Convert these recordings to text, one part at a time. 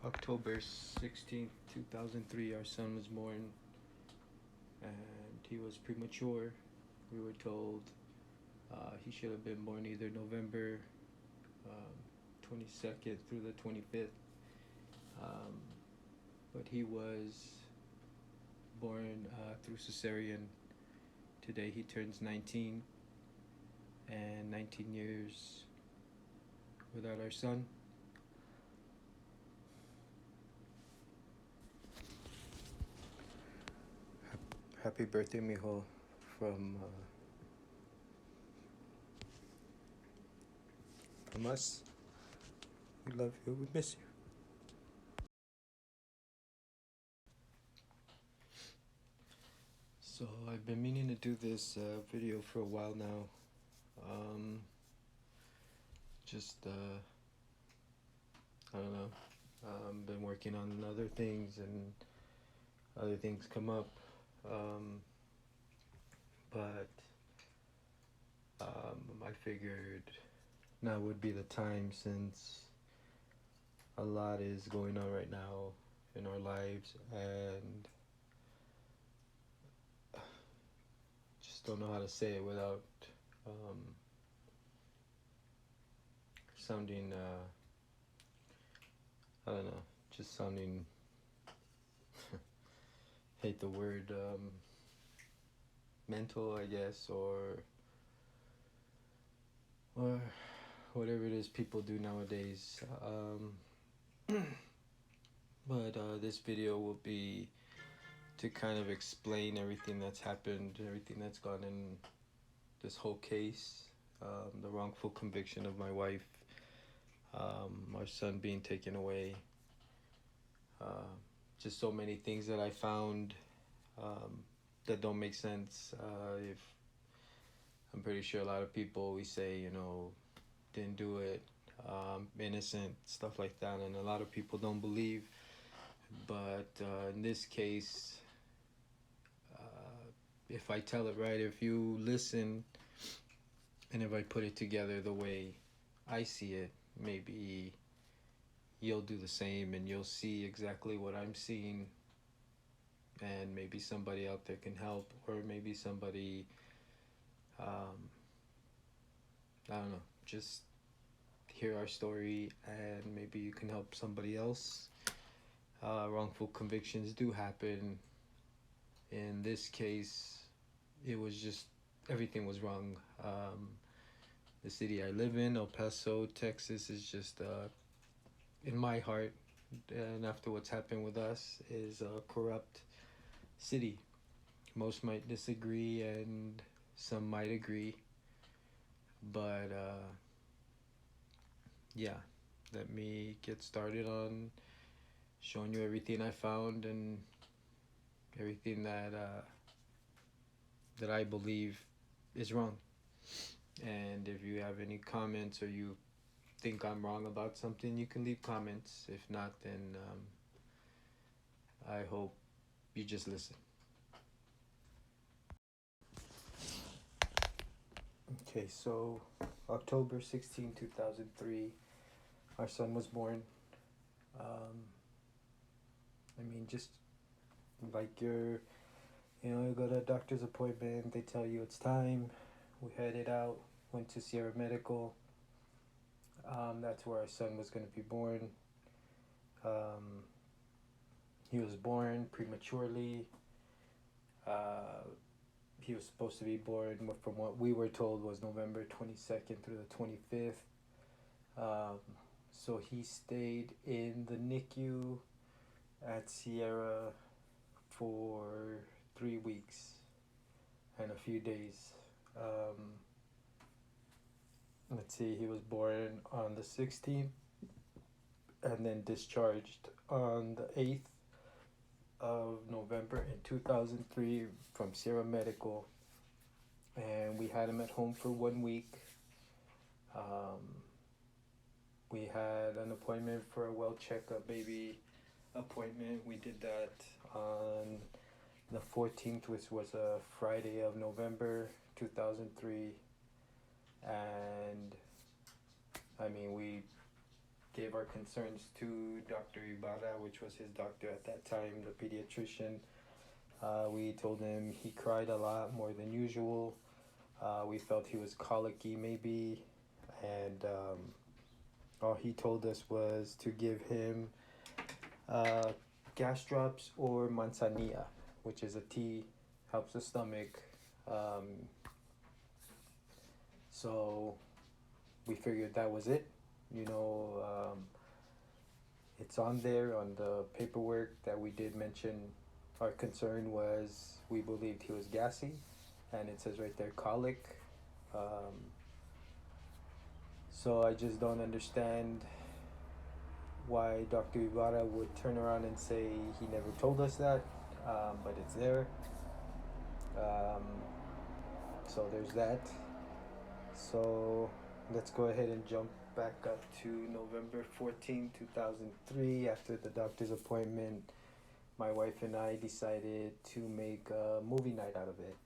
October 16th, 2003, our son was born, and he was premature. We were told he should have been born either November 22nd through the 25th, um, but he was born through cesarean. Today he turns 19, and 19 years without our son. Happy birthday, mijo, from us. We love you. We miss you. So I've been meaning to do this video for a while now. Just I don't know. Been working on other things, and other things come up. But I figured now would be the time, since a lot is going on right now in our lives, and just don't know how to say it without sounding I don't know, just sounding hate the word mental, I guess, or whatever it is people do nowadays. But this video will be to kind of explain everything that's happened, everything that's gone in this whole case, the wrongful conviction of my wife, our son being taken away, just so many things that I found that don't make sense. If I'm pretty sure a lot of people, we say, didn't do it, innocent, stuff like that, and a lot of people don't believe. But in this case, if I tell it right, if you listen, and if I put it together the way I see it, maybe you'll do the same, and you'll see exactly what I'm seeing, and maybe somebody out there can help, or maybe somebody, I don't know, just hear our story, and maybe you can help somebody else. Wrongful convictions do happen. In this case, it was just, everything was wrong. The city I live in, El Paso, Texas, is just, in my heart, and after what's happened with us, is a corrupt city. Most might disagree, and some might agree. But yeah, let me get started on showing you everything I found, and everything that I believe is wrong. And if you have any comments, or you think I'm wrong about something, you can leave comments. If not, then I hope you just listen. Okay, so October 16, 2003, our son was born. Just like you go to a doctor's appointment, they tell you it's time. We headed out, went to Sierra Medical. That's where our son was going to be born. He was born prematurely. He was supposed to be born, from what we were told, was November 22nd through the 25th. So he stayed in the NICU at Sierra for 3 weeks and a few days. Let's see, he was born on the 16th and then discharged on the 8th of November in 2003 from Sierra Medical, and we had him at home for 1 week. We had an appointment for a well checkup baby appointment. We did that on the 14th, which was a Friday of November 2003. And we gave our concerns to Dr. Ibarra, which was his doctor at that time, the pediatrician. We told him he cried a lot more than usual. We felt he was colicky, maybe, and all he told us was to give him uh, gas drops or manzanilla, which is a tea, helps the stomach. Um, so we figured that was it. You know, it's on there on the paperwork that we did mention. Our concern was we believed he was gassy, and it says right there colic. Um, so I just don't understand why Dr. Ibarra would turn around and say he never told us that, but it's there. Um, so there's that. So let's go ahead and jump back up to November 14, 2003. After the doctor's appointment, my wife and I decided to make a movie night out of it.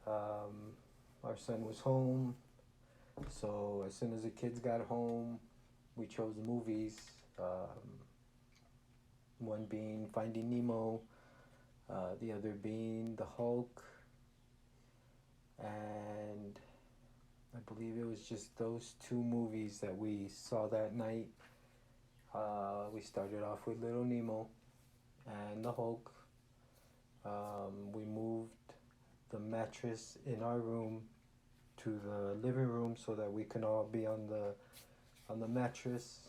Our son was home, so as soon as the kids got home, we chose movies. One being Finding Nemo, the other being The Hulk, and I believe it was just those two movies that we saw that night. We started off with Little Nemo and The Hulk. We moved the mattress in our room to the living room so that we can all be on the mattress.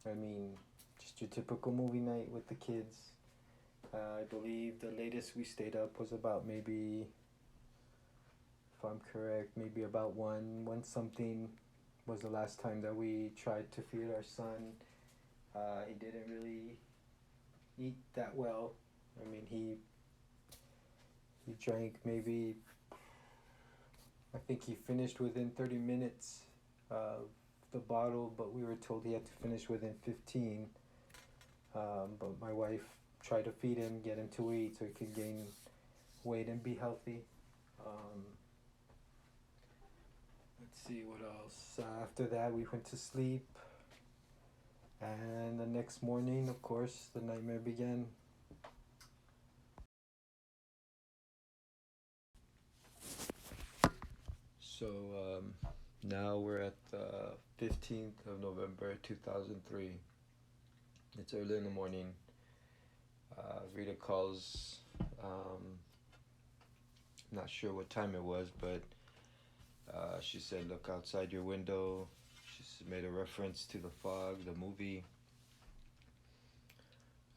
I mean, just your typical movie night with the kids. I believe the latest we stayed up was about maybe, if I'm correct, maybe about one something was the last time that we tried to feed our son. He didn't really eat that well. I mean, he drank maybe, I think he finished within 30 minutes of the bottle, but we were told he had to finish within 15. But my wife tried to feed him, get him to eat so he could gain weight and be healthy. Let's see what else. After that, we went to sleep. And the next morning, of course, the nightmare began. So now we're at the 15th of November 2003. It's early in the morning. Rita calls. Not sure what time it was, but she said, "Look outside your window." She made a reference to The Fog, the movie.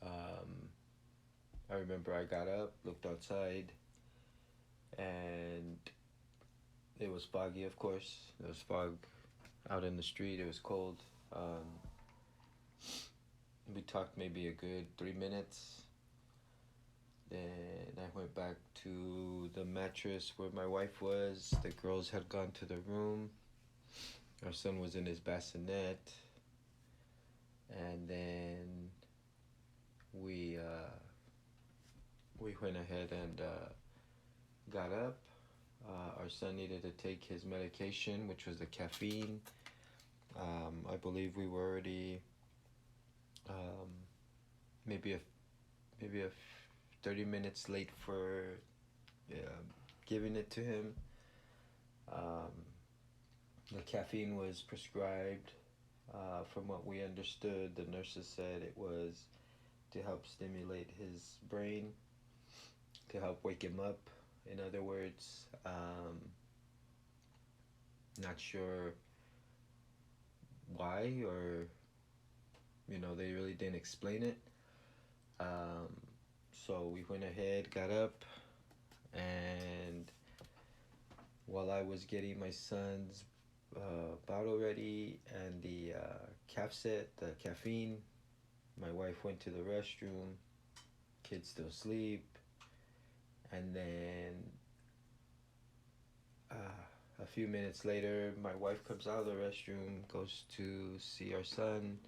I remember I got up, looked outside, and it was foggy, of course. There was fog out in the street. It was cold. We talked maybe a good 3 minutes. Then I went back to the mattress where my wife was. The girls had gone to the room. Our son was in his bassinet. And then we went ahead and got up. Our son needed to take his medication, which was the caffeine. I believe we were already maybe a 30 minutes late for giving it to him. The caffeine was prescribed. From what we understood, the nurses said it was to help stimulate his brain, to help wake him up. In other words, not sure why, or they really didn't explain it. So we went ahead, got up, and while I was getting my son's bottle ready and the the caffeine, my wife went to the restroom. Kids still sleep, and then a few minutes later, my wife comes out of the restroom, goes to see our son.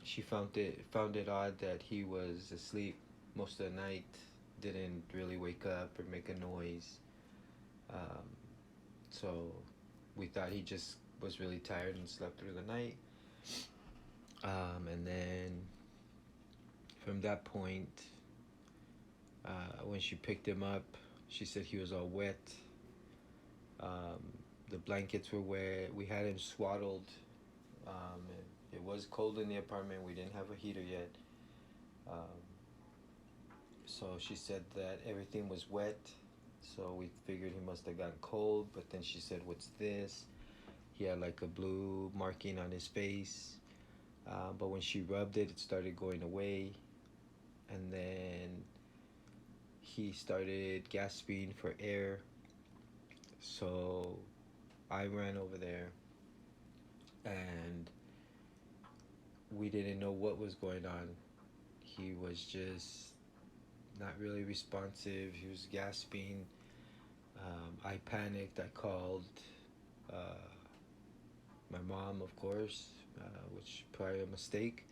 She found it odd that he was asleep most of the night, didn't really wake up or make a noise. So We thought he just was really tired and slept through the night. And then from that point, when she picked him up, she said he was all wet. Um, the blankets were wet. We had him swaddled. It was cold in the apartment. We didn't have a heater yet. Um, so she said that everything was wet. So we figured he must have gotten cold. But then she said, "What's this?" He had like a blue marking on his face. But when she rubbed it, it started going away. And then he started gasping for air. So I ran over there and we didn't know what was going on. He was just not really responsive. He was gasping. I panicked. I called uh, my mom, of course, which probably a mistake.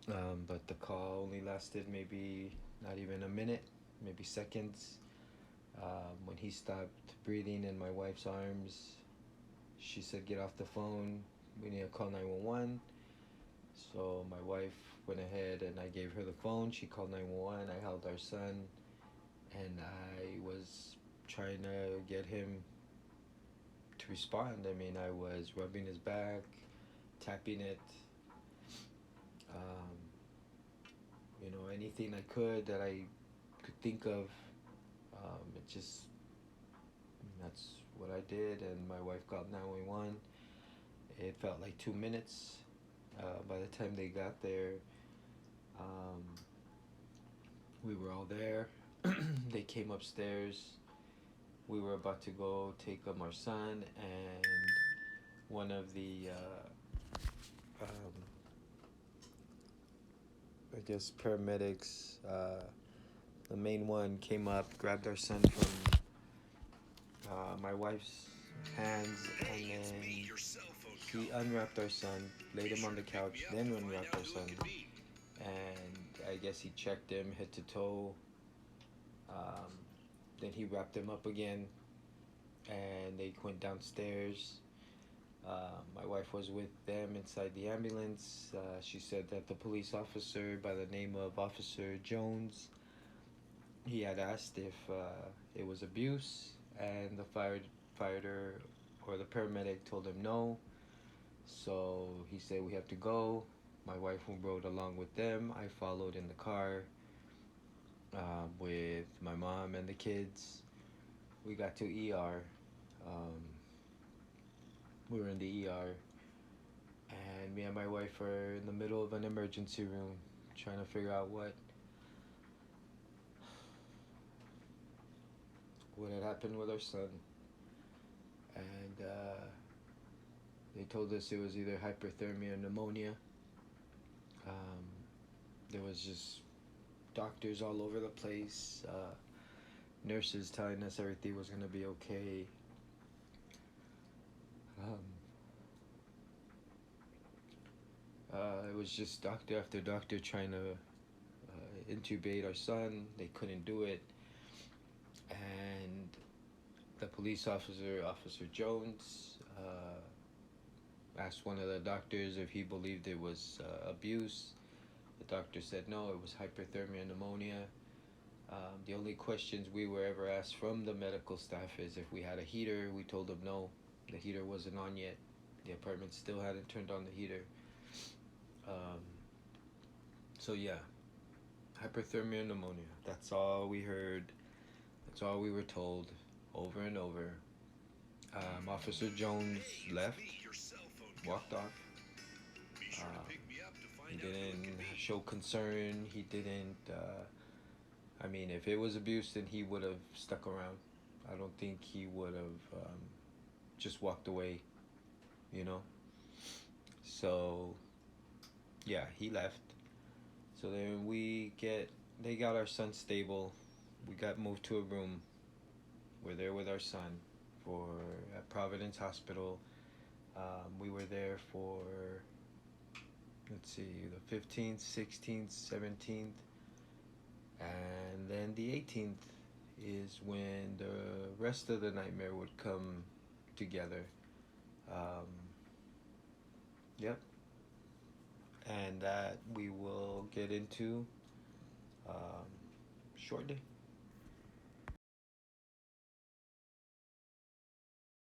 But the call only lasted maybe not even a minute, maybe seconds. When he stopped breathing in my wife's arms, she said, "Get off the phone. We need to call 911." So my wife went ahead and I gave her the phone. She called 911. I held our son and I was trying to get him to respond. I mean, I was rubbing his back, tapping it, um, anything I could that I could think of. It just, that's what I did. And my wife called 911. It felt like 2 minutes. By the time they got there, um, we were all there. They came upstairs. We were about to go take our son, and one of the, I guess, paramedics, the main one came up, grabbed our son from my wife's hands, and then he unwrapped our son, laid him on the couch, then unwrapped our son, and I guess he checked him head to toe. Um, then he wrapped him up again, and they went downstairs. My wife was with them inside the ambulance. She said that the police officer by the name of Officer Jones, he had asked if it was abuse, and the firefighter or the paramedic told him no. So he said, "We have to go." My wife rode along with them. I followed in the car with my mom and the kids. We got to ER. Um, we were in the ER, and me and my wife are in the middle of an emergency room trying to figure out what had happened with our son. And they told us it was either hyperthermia or pneumonia. Um, there was just doctors all over the place, nurses telling us everything was going to be okay. Um, it was just doctor after doctor trying to intubate our son. They couldn't do it. And the police officer, Officer Jones, asked one of the doctors if he believed it was abuse. The doctor said no, it was hyperthermia and pneumonia. The only questions we were ever asked from the medical staff is if we had a heater. We told them no, the heater wasn't on yet. The apartment still hadn't turned on the heater. Um, so yeah, hyperthermia and pneumonia. That's all we heard. That's all we were told over and over. Officer Jones left, walked off. He didn't show concern. He didn't. I mean, if it was abuse, then he would have stuck around. I don't think he would have just walked away, you know? So, yeah, he left. So then they got our son stable. We got moved to a room. We're there with our son at Providence Hospital. We were there for, let's see, the 15th, 16th, 17th, and then the 18th is when the rest of the nightmare would come together. Um, yep, and that we will get into um, shortly.